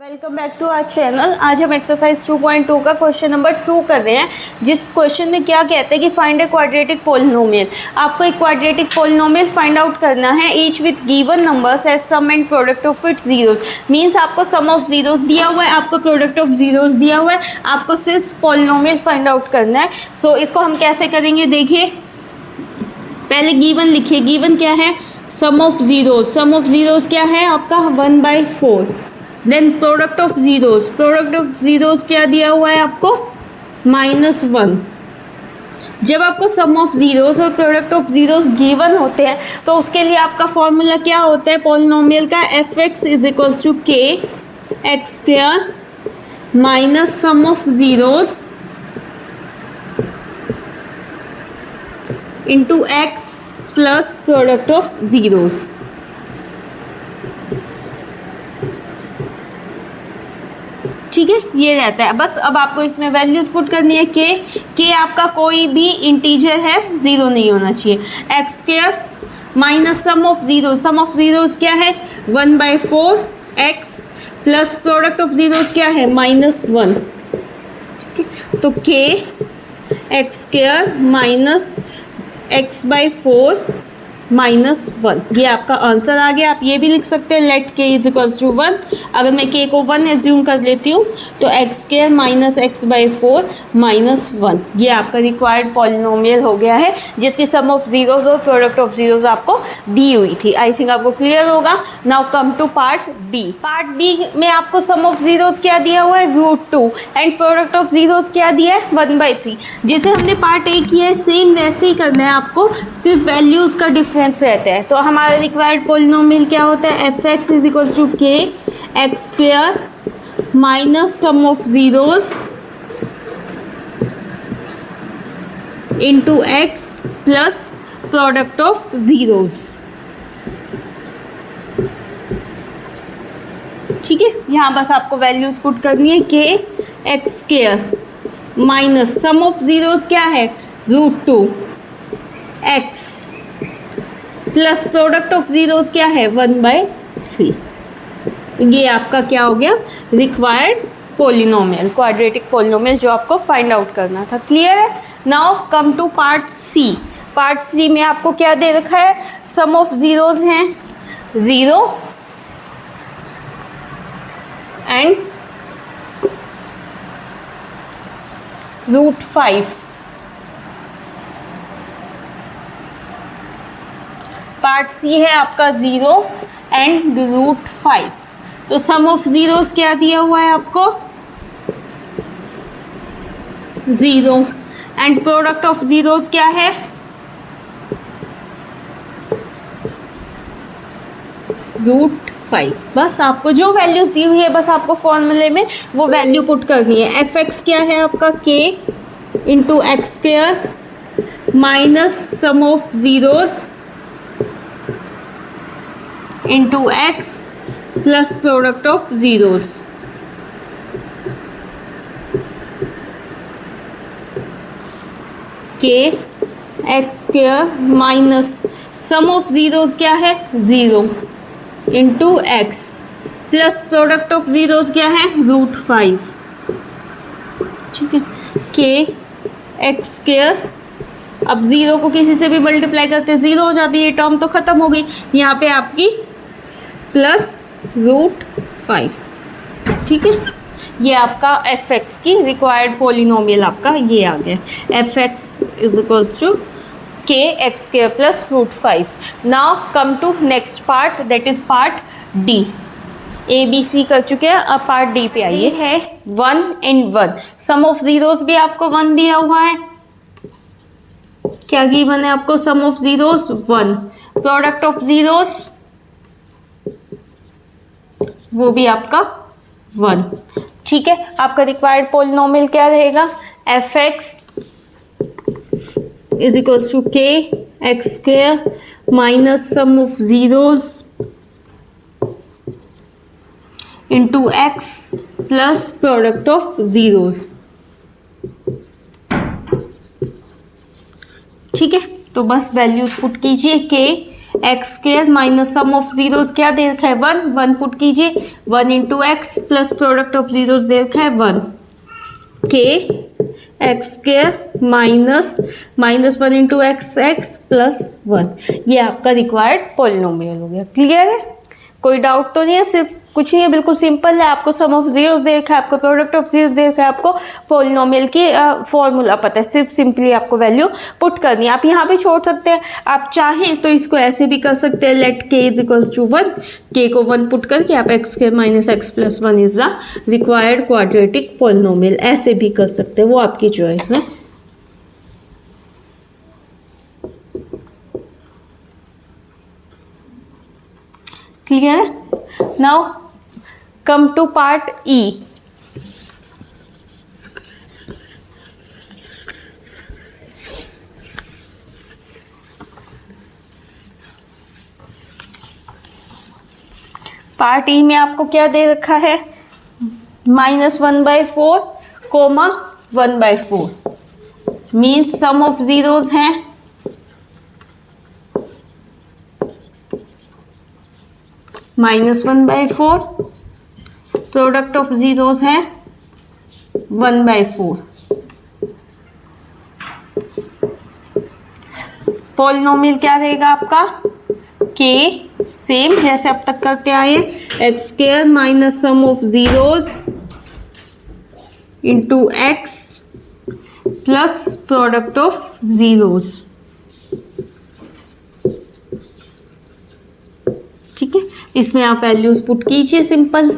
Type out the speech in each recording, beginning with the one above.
Welcome back to our channel. आज हम exercise 2.2 का क्वेश्चन नंबर 2 कर रहे हैं, जिस क्वेश्चन में क्या कहते हैं कि फाइंड ए क्वाड्रेटिक पोलिनोमियल। आपको एक क्वाड्रेटिक पोलिनोमियल फाइंड आउट करना है, each with given numbers as sum and product of its zeros. Means आपको सम ऑफ जीरोस दिया हुआ है, आपको प्रोडक्ट ऑफ जीरोस दिया हुआ है, आपको सिर्फ पोलिनोमियल फाइंड आउट करना है। सो इसको हम कैसे करेंगे, देखिए पहले गिवन लिखिए। गिवन क्या है? Sum of zeros. Sum of zeros क्या है आपका? 1/4। Then product of zeros. Product of zeros क्या दिया हुआ है आपको? -1। जब आपको सम ऑफ जीरोस और प्रोडक्ट ऑफ जीरोस गिवन होते हैं तो उसके लिए आपका फॉर्मूला क्या होता है पॉलिनोमियल का? fx = k x² minus sum of zeros into x plus product of zeros. ठीक है, ये रहता है। बस अब आपको इसमें वैल्यूज पुट करनी है। के आपका कोई भी इंटीजर है, जीरो नहीं होना चाहिए। x² minus sum of zero. Sum of zeros क्या है? 1/4 x plus product of zeros क्या है? -1। ठीक है, तो k x² माइनस x/4 -1, ये आपका आंसर आ गया। आप ये भी लिख सकते हैं लेट k = 1। अगर मैं k को 1 एज्यूम कर लेती हूँ तो x² माइनस x/4 -1, ये आपका रिक्वायर्ड पॉलिनोमियल हो गया है, जिसकी सम ऑफ जीरोस और प्रोडक्ट ऑफ जीरोस आपको दी हुई थी। आई थिंक आपको क्लियर होगा। Now come to part B. Part B में आपको सम ऑफ जीरोस क्या दिया हुआ है? √2 एंड प्रोडक्ट ऑफ जीरोस क्या दिया है? 1/3। जैसे हमने पार्ट ए किया है सेम वैसे ही करना है आपको, सिर्फ वैल्यूज का डिफरेंस रहते हैं। तो हमारा रिक्वायर्ड पॉलिनोमियल क्या होता है? fx = k x² minus sum of zeros into x plus product of zeros. ठीक है, यहाँ बस आपको वैल्यूज पुट करनी है। k x² minus sum of zeros क्या है? √2 x plus product of zeros क्या है? 1/3। ये आपका क्या हो गया? रिक्वायर्ड पोलिनोमियल, क्वाड्रेटिक पोलिनोमियल, जो आपको फाइंड आउट करना था। क्लियर है? Now come to part C. Part C में आपको क्या दे रखा है? सम ऑफ जीरोस हैं 0 एंड √5। पार्ट सी है आपका 0 एंड √5। तो सम ऑफ जीरोस क्या दिया हुआ है आपको? 0 एंड प्रोडक्ट ऑफ जीरोस क्या है? √5। बस आपको जो वैल्यूज दी हुई है बस आपको फॉर्मूले में वो वैल्यू पुट करनी है। fx क्या है आपका? k into x² minus sum of zeros into x plus product of zeros. k x² minus sum of zeros क्या है? 0 into x plus product of zeros क्या है? √5। ठीक है, k x²। अब 0 को किसी से भी मल्टीप्लाई करते 0 हो जाती है, ये टर्म तो खत्म हो गई। यहाँ पे आपकी प्लस √5। ठीक है, ये आपका fx की रिक्वायर्ड पोलिनोमियल आपका ये आ गया। fx = k x² plus √5। Now come to next part, that is part D. A B C कर चुके हैं, अब पार्ट डी पे आइए। है 1 एंड 1। सम ऑफ जीरोस भी आपको 1 दिया हुआ है। क्या गिवन है आपको? Sum of zeros 1, product of zeros वो भी आपका 1। ठीक है, आपका रिक्वायर्ड पोलिनोमियल क्या रहेगा? fx = k x² minus sum of zeros into x plus product of zeros. ठीक है, तो बस वैल्यूज पुट कीजिए। k x square minus sum of zeros क्या दे रखा है 1, 1 पुट कीजिए 1 into x plus product of zeros दे रखा है 1 के x square minus 1 into x x plus 1, ये आपका रिक्वायर्ड पॉलिनोमियल हो गया। क्लियर है, कोई डाउट तो नहीं है, सिर्फ कुछ नहीं है, बिल्कुल सिंपल है। आपको सम ऑफ जीरोस दे रखा है, आपको प्रोडक्ट ऑफ जीरोस दे रखा है, आपको पॉलिनोमियल की फॉर्मूला पता है, सिर्फ सिंपली आपको वैल्यू पुट करनी है। आप यहाँ भी छोड़ सकते हैं, आप चाहें तो इसको ऐसे भी कर सकते हैं, लेट के इज इक्वल्स टू 1, के को 1 पुट करके आप x square minus x plus 1 is the required quadratic polynomial, ऐसे भी कर सकते हैं, वो आपकी चॉइस है। क्लियर है, now come to part E. Part E में आपको क्या दे रखा है -1/4 comma 1/4 means sum of zeros हैं -1/4, प्रोडक्ट ऑफ जीरोस है 1/4। पॉलिनोमियल क्या रहेगा आपका के, सेम जैसे अब तक करते आए, x square minus sum of zeros into x plus product of zeros. ठीक है, इसमें आप वैल्यूज पुट कीजिए simple,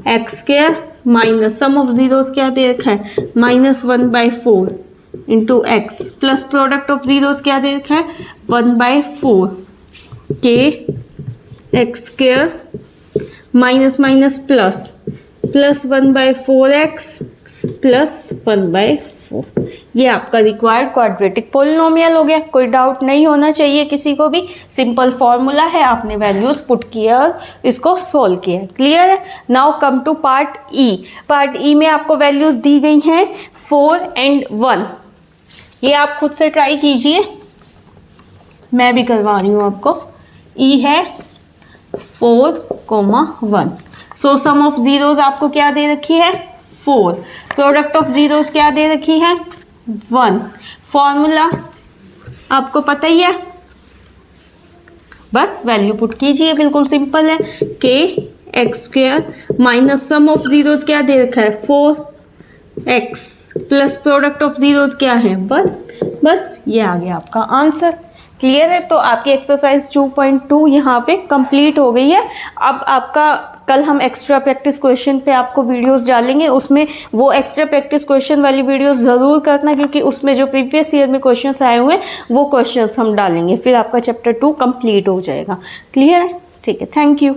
x square minus sum of zeros क्या दे रखा है -1/4 into x plus product of zeros क्या दे रखा है 1/4 के x square minus minus plus 1/4x plus 1/4, ये आपका रिक्वायर्ड क्वाड्रेटिक पॉलिनोमियल हो गया। कोई डाउट नहीं होना चाहिए किसी को भी, सिंपल फॉर्मूला है, आपने वैल्यूज पुट किया और इसको सोल्व किया। क्लियर है, now come to part E. Part E में आपको वैल्यूज दी गई हैं 4 and 1, ये आप खुद से ट्राई कीजिए, मैं भी करवा रही हूँ आपको। ई है 4,1, सो सम ऑफ जीरोस आपको क्या दे रखी है 4, प्रोडक्ट ऑफ जीरोस क्या दे रखी है 1, फॉर्मूला आपको पता ही है, बस वैल्यू पुट कीजिए, बिल्कुल सिंपल है। के x square minus sum of zeros क्या दे रखा है 4x plus product of zeros क्या है 1, बस ये आ गया आपका आंसर। क्लियर है, तो आपकी एक्सरसाइज 2.2 यहाँ पे कंप्लीट हो गई है। अब आपका कल हम एक्स्ट्रा प्रैक्टिस क्वेश्चन पे आपको वीडियोस डालेंगे, उसमें वो एक्स्ट्रा प्रैक्टिस क्वेश्चन वाली वीडियोस ज़रूर करना, क्योंकि उसमें जो प्रीवियस ईयर में क्वेश्चंस आए हुए हैं वो क्वेश्चंस हम डालेंगे, फिर आपका चैप्टर 2 कंप्लीट हो जाएगा। क्लियर है, ठीक है, थैंक यू।